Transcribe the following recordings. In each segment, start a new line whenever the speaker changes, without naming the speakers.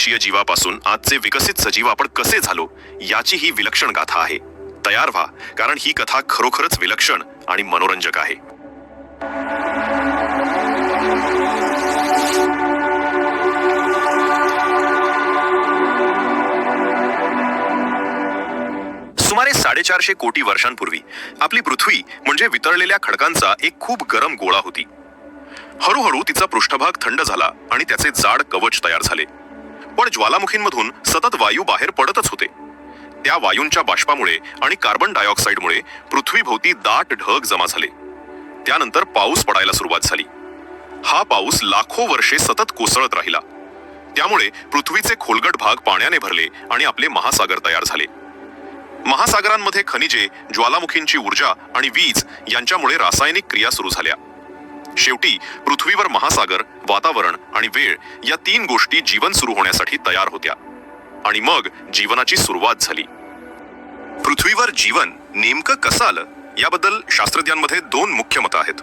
शीय जीवापासून आजचे विकसित सजीव आपण कसे झालो याची ही विलक्षण गाथा आहे. तयार व्हा, कारण ही कथा खरोखरच विलक्षण आणि मनोरंजक आहे. सुमारे 450 कोटी वर्षांपूर्वी आपली पृथ्वी म्हणजे वितळलेल्या खडकांचा एक खूप गरम गोळा होती. हळूहळू तिचा पृष्ठभाग थंड झाला आणि त्याचे जाड कवच तयार झाले. पण ज्वालामुखींमधून सतत वायू बाहेर पडतच होते. त्या वायूंच्या बाष्पामुळे आणि कार्बन डायऑक्साईडमुळे पृथ्वीभोवती दाट ढग जमा झाले. त्यानंतर पाऊस पडायला सुरुवात झाली. हा पाऊस लाखो वर्षे सतत कोसळत राहिला. त्यामुळे पृथ्वीचे खोलगट भाग पाण्याने भरले आणि आपले महासागर तयार झाले. महासागरांमध्ये खनिजे, ज्वालामुखींची ऊर्जा आणि वीज यांच्यामुळे रासायनिक क्रिया सुरू झाल्या. शेवटी पृथ्वीवर महासागर, वातावरण आणि वेळ या 3 गोष्टी जीवन सुरू होण्यासाठी तयार होत्या. आणि मग जीवनाची सुरुवात झाली. पृथ्वीवर जीवन नेमकं कसं आलं याबद्दल शास्त्रज्ञांमध्ये 2 मुख्य मतं आहेत.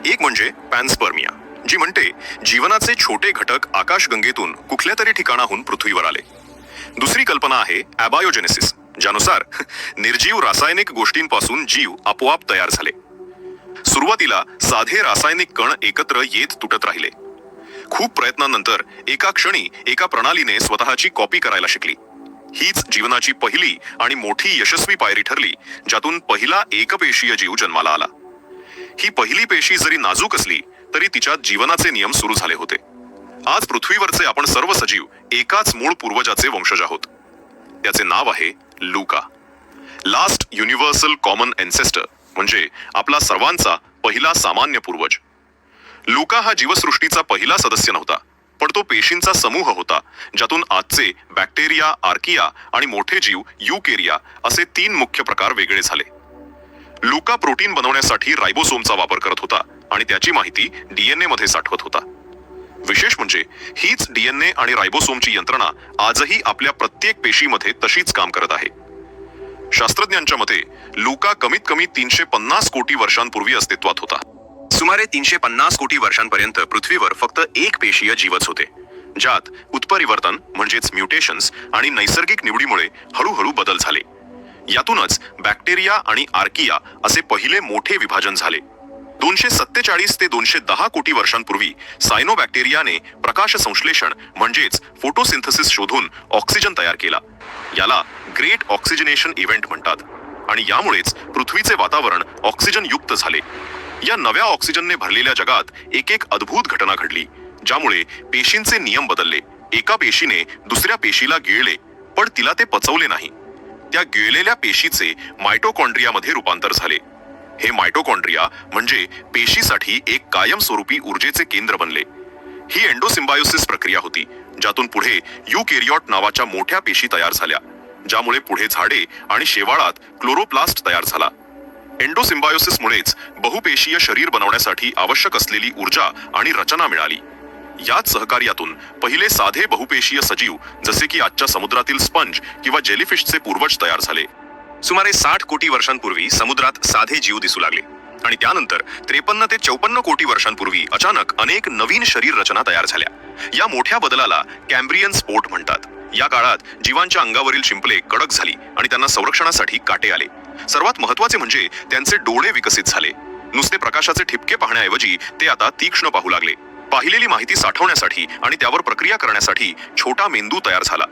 एक म्हणजे पॅन्स्पर्मिया, जी म्हणते जीवनाचे छोटे घटक आकाशगंगेतून कुठल्या तरी ठिकाणाहून पृथ्वीवर आले. दुसरी कल्पना आहे ॲबायोजेनेसिस, ज्यानुसार निर्जीव रासायनिक गोष्टींपासून जीव आपोआप तयार झाले. सुरुवातीला साधे रासायनिक कण एकत्र येत तुटत राहिले. खूप प्रयत्नांनंतर एका क्षणी एका प्रणालीने स्वतःची कॉपी करायला शिकली. हीच जीवनाची पहिली आणि मोठी यशस्वी पायरी ठरली, ज्यातून पहिला एकपेशीय जीव जन्माला आला. ही पहिली पेशी जरी नाजूक असली तरी तिच्यात जीवनाचे नियम सुरू झाले होते. आज पृथ्वीवरचे आपण सर्व सजीव एकाच मूळ पूर्वजाचे वंशज आहोत. त्याचे नाव आहे LUCA. Last universal common ancestor, म्हणजे आपला सर्वांचा पहिला सामान्य पूर्वज. लुका हा जीवसृष्टीचा पहिला सदस्य नव्हता, पण तो पेशींचा समूह होता, ज्यातून आजचे बॅक्टेरिया, आर्किया आणि मोठे जीव युकेरिया असे 3 मुख्य प्रकार वेगळे झाले. लुका प्रोटीन बनवण्यासाठी रायबोसोमचा वापर करत होता आणि त्याची माहिती डीएनए मध्ये साठवत होता. विशेष म्हणजे हीच डीएनए आणि रायबोसोमची यंत्रणा आजही आपल्या प्रत्येक पेशीमध्ये तशीच काम करत आहे. शास्त्रज्ञांच्या मते लुका कमीत कमी 350 कोटी वर्षांपूर्वी अस्तित्वात होता. सुमारे 350 कोटी वर्षांपर्यंत पृथ्वीवर फक्त एक पेशीय जीवच होते, ज्यात उत्परिवर्तन म्हणजेच म्युटेशन्स आणि नैसर्गिक निवडीमुळे हळूहळू बदल झाले. यातूनच बॅक्टेरिया आणि आर्किया असे पहिले मोठे विभाजन झाले. 247 ते 210 कोटी वर्षांपूर्वी सायनोबॅक्टेरियाने प्रकाश संश्लेषण म्हणजेच फोटोसिंथेसिस शोधून ऑक्सिजन तयार केला. याला ग्रेट ऑक्सिजनेशन इव्हेंट म्हणतात. आणि यामुळेच पृथ्वीचे वातावरण ऑक्सिजन युक्त झाले. या नव्या ऑक्सिजनने भरलेल्या जगात एक अद्भुत घटना घडली, ज्यामुळे पेशींचे नियम बदलले. एका पेशीने दुसऱ्या पेशीला गिळले, पण तिला ते पचवले नाही. त्या गिळलेल्या पेशीचे मायटोकॉन्ड्रियामध्ये रूपांतर झाले. हे मायटोकॉन्ड्रिया म्हणजे पेशीसाठी एक कायमस्वरूपी ऊर्जेचे केंद्र बनले. ही एंडोसिम्बायोसिस प्रक्रिया होती, ज्यातून पुढे युकॅरियोट नावाच्या मोठ्या पेशी तयार झाल्या, ज्यामुळे पुढे झाडे आणि शेवाळात क्लोरोप्लास्ट तयार झाला. एंडोसिम्बायोसिसमुळेच बहुपेशीय शरीर बनवण्यासाठी आवश्यक असलेली ऊर्जा आणि रचना मिळाली. याच सहकार्यातून पहिले साधे बहुपेशीय सजीव जसे की आजच्या समुद्रातील स्पंज किंवा जेलीफिशचे पूर्वज तयार झाले. सुमारे 60 कोटी वर्षांपूर्वी समुद्रात साधे जीव दिसू लागले आणि त्यानंतर 53 ते 54 कोटी वर्षांपूर्वी अचानक अनेक नवीन शरीर रचना तयार झाल्या. या मोठ्या बदलाला कॅम्ब्रियन स्फोट म्हणतात. या काळात जीवांच्या अंगावरील शिंपले कडक झाली आणि त्यांना संरक्षणासाठी काटे आले. सर्वात महत्त्वाचे म्हणजे त्यांचे डोळे विकसित झाले. नुसते प्रकाशाचे ठिपके पाहण्याऐवजी ते आता तीक्ष्ण पाहू लागले. पाहिलेली माहिती साठवण्यासाठी आणि त्यावर प्रक्रिया करण्यासाठी छोटा मेंदू तयार झाला.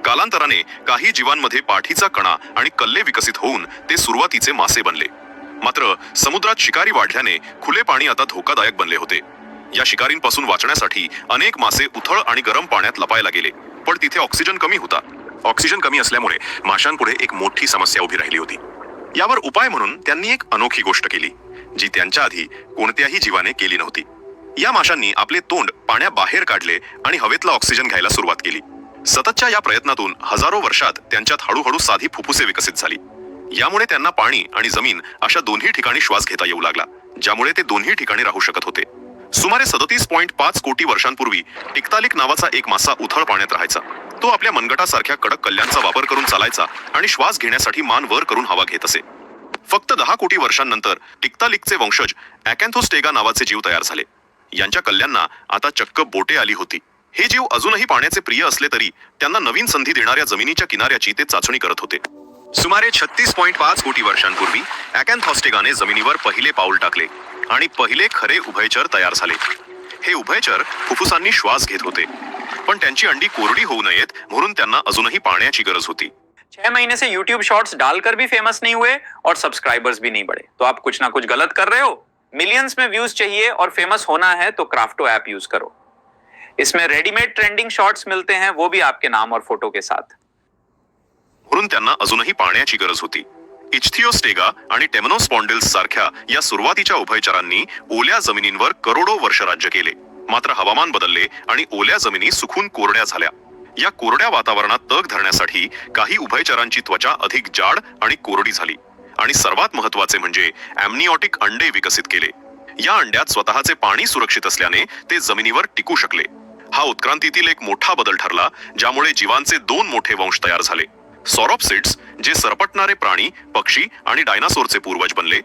कालांतराने काही जीवांमध्ये पाठीचा कणा आणि कल्ले विकसित होऊन ते सुरुवातीचे मासे बनले. मात्र समुद्रात शिकारी वाढल्याने खुले पाणी आता धोकादायक बनले होते. या शिकारींपासून वाचण्यासाठी अनेक मासे उथळ आणि गरम पाण्यात लपायला गेले, पण तिथे ऑक्सिजन कमी होता. ऑक्सिजन कमी असल्यामुळे माशांपुढे एक मोठी समस्या उभी राहिली होती. यावर उपाय म्हणून त्यांनी एक अनोखी गोष्ट केली, जी त्यांच्या आधी कोणत्याही जीवाने केली नव्हती. या माशांनी आपले तोंड पाण्याबाहेर काढले आणि हवेतला ऑक्सिजन घ्यायला सुरुवात केली. सततच्या या प्रयत्नातून हजारो वर्षात त्यांच्यात हळूहळू साधी फुफ्फुसे विकसित झाली. यामुळे त्यांना पाणी आणि जमीन अशा दोन्ही ठिकाणी श्वास घेता येऊ लागला, ज्यामुळे ते दोन्ही ठिकाणी राहू शकत होते. सुमारे 37.5 कोटी वर्षांपूर्वी टिक्तालिक नावाचा एक मासा उथळ पाण्यात राहायचा. तो आपल्या मनगटासारख्या कडक कल्ल्यांचा वापर करून चालायचा आणि श्वास घेण्यासाठी मान वर करून हवा घेत असे. फक्त 10 कोटी वर्षांनंतर टिक्तालिकचे वंशज अॅकॅन्थोस्टेगा नावाचे जीव तयार झाले. यांच्या कल्ल्यांना आता चक्क बोटे आली होती. हे जीव अजूनही पाण्याचे प्रिय असले तरी त्यांना नवीन संधी देणाऱ्या जमिनीच्या किनाऱ्याची ते चाचणी करत होते. सुमारे 36.5 कोटी वर्षांपूर्वी अॅकॅन्थॉस्टेगाने जमिनीवर पहिले पाऊल टाकले आणि पहिले खरे उभयचर तयार झाले. हे उभयचर फुफ्फुसांनी श्वास घेत होते, पण त्यांची अंडी कोरडी होऊ नयेत म्हणून त्यांना अजूनही पाण्याची गरज होती.
6 महीने से YouTube शॉर्ट्स डालकर भी फेमस नहीं हुए और सब्सक्राइबर्स भी नहीं बढ़े, तो आप कुछ ना कुछ गलत कर रहे हो. मिलियंस में व्यूज चाहिए और फेमस होना है तो क्राफ्टो ऐप यूज करो. इसमें रेडीमेड ट्रेंडिंग शॉर्ट्स मिलते हैं, वो भी आपके नाम और फोटो के साथ.
म्हणून त्यांना अजूनही पाण्याची गरज होती. इच्थिओस्टेगा आणि टेमनोस्पॉन्डिल्स सारख्या या सुरुवातीच्या उभयचरांनी ओल्या जमिनींवर करोडो वर्ष राज्य केले. मात्र हवामान बदलले आणि ओल्या जमिनी सुकून कोरड्या झाल्या. या कोरड्या वातावरणात तग धरण्यासाठी काही उभयचरांची त्वचा अधिक जाड आणि कोरडी झाली आणि सर्वात महत्वाचे म्हणजे ॲम्निओटिक अंडे विकसित केले. या अंड्यात स्वतःचे पाणी सुरक्षित असल्याने ते जमिनीवर टिकू शकले. हा उत्क्रांतीतील एक मोठा बदल ठरला, ज्यामुळे जीवांचे 2 मोठे वंश तयार झाले. सॉरॉप्सिड्स, जे सरपटणारे प्राणी, पक्षी आणि डायनासोरचे पूर्वज बनले,